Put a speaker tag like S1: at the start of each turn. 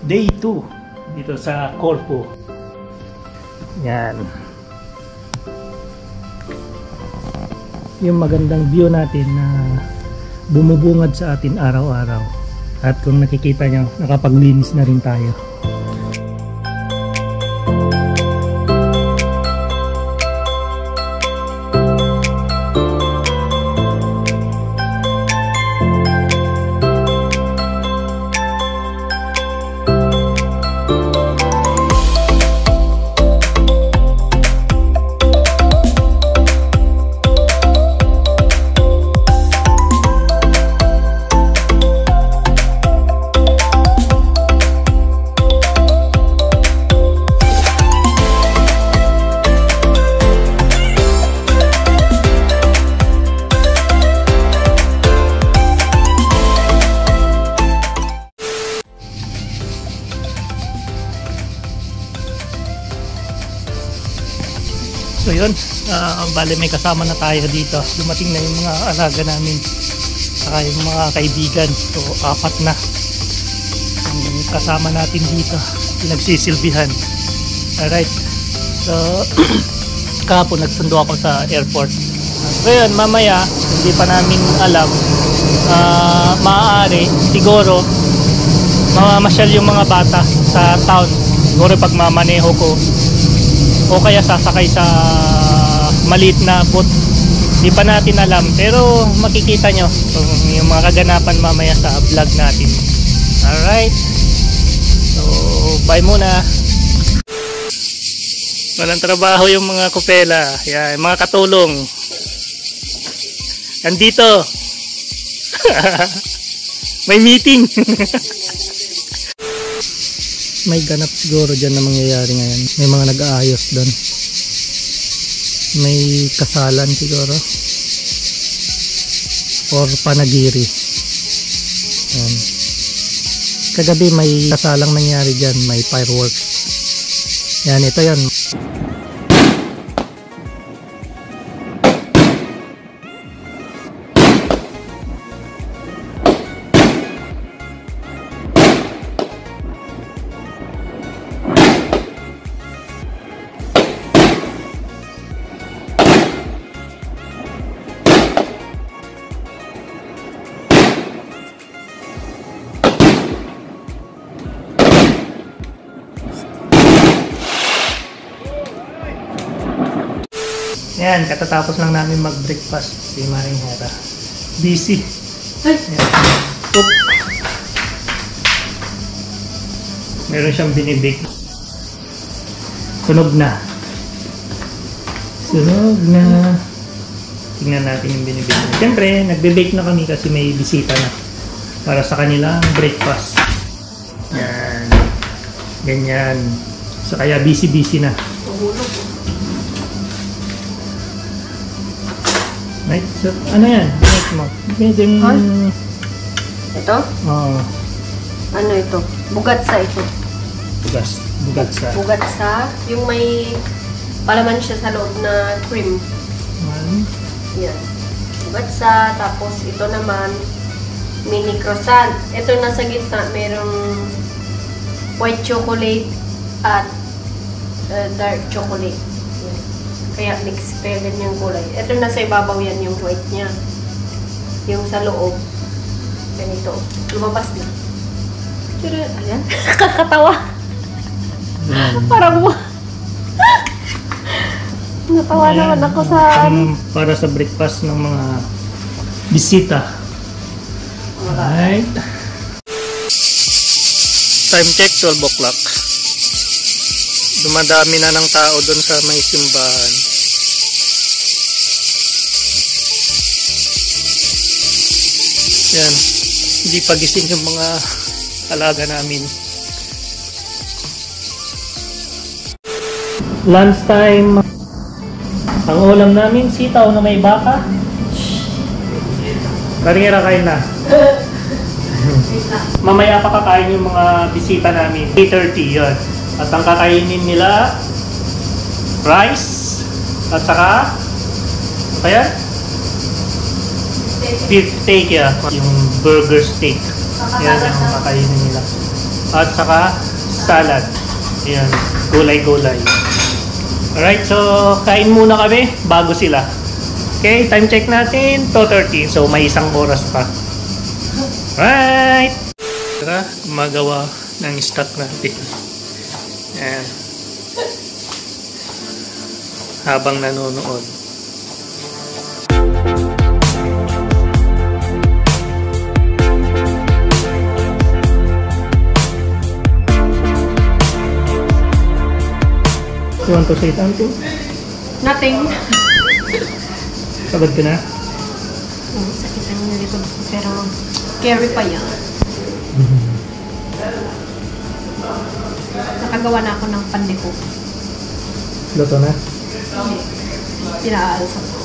S1: Day 2 dito sa Corfu. Yan. Yung magandang view natin na bumubungad sa atin araw-araw. At kung nakikita nyo, nakapaglinis na rin tayo. So yun, bale may kasama na tayo dito. Dumating na yung mga alaga namin, saka yung mga kaibigan. So 4 na ang kasama natin dito, pinagsisilbihan. Alright, so kahapon nagsundo ako sa airport. So yun, mamaya hindi pa namin alam, maaari siguro mamamasyal yung mga bata sa town. Siguro pag mamaneho ko o kaya sasakay sa maliit na boat, di pa natin alam, pero makikita nyo yung mga kaganapan mamaya sa vlog natin. Alright, so bye muna. Walang trabaho yung mga kupela. Yan, mga katulong nandito. May meeting. May ganap siguro dyan na mangyayari ngayon. May mga nag-aayos doon. May kasalan siguro. Or panagiri. Yan. Kagabi may kasalang nangyari dyan. May fireworks. Yan, ito yan. Yan, katatapos lang namin mag-breakfast si Maring Hera. Busy. Ay! Oop. Meron siyang binibake. Sunog na. Sunog na. Tingnan natin yung binibake. Siyempre, nagbe-bake na kami kasi may bisita na. Para sa kanilang breakfast. Yan. Ganyan. So kaya busy-busy na. Right, so ano yan? Make mo. Medyo...
S2: Ito?
S1: Oo.
S2: Ano ito? Bugatsa ito.
S1: Bugatsa.
S2: Bugatsa. Yung may palaman siya sa loob na cream. Yan. Bugatsa. Tapos ito naman, mini croissant. Ito nasa gitna, merong white chocolate at dark chocolate. Kaya mix, kaya ganyang kulay. Ito nasa ibabaw yan yung white niya. Yung sa loob, ganito. Lumabas na. Pero, ayan. Kakatawa. Parang natawa naman ako sa...
S1: Para sa breakfast ng mga bisita. Alright. Time check, 12 o'clock. Dumadami na ng tao doon sa may simbahan. Yan. Hindi pa gising yung mga alaga namin. Lunch time. Ang ulam namin, sitaw na may baka. Karingera, kain na. Mamaya pa kakain yung mga bisita namin. 8:30 yun. At ang kakainin nila, rice, at saka, apa yan? Beef steak, ya. Yung burger steak. Yan ang kakainin nila. at saka salad. Ayan, gulay-gulay. Alright, so kain muna kami bago sila. Okay, time check natin, 2:30. So may isang oras pa. Right! Tara, magawa ng stock natin. Ayan. Habang nanonood. You want to say something?
S2: Nothing.
S1: Sabad ka na?
S2: Sakit ang likod ko, pero carry pa yan. Nakagawa na ako ng pandeko.
S1: Luto na?
S2: Pinaalsa ko.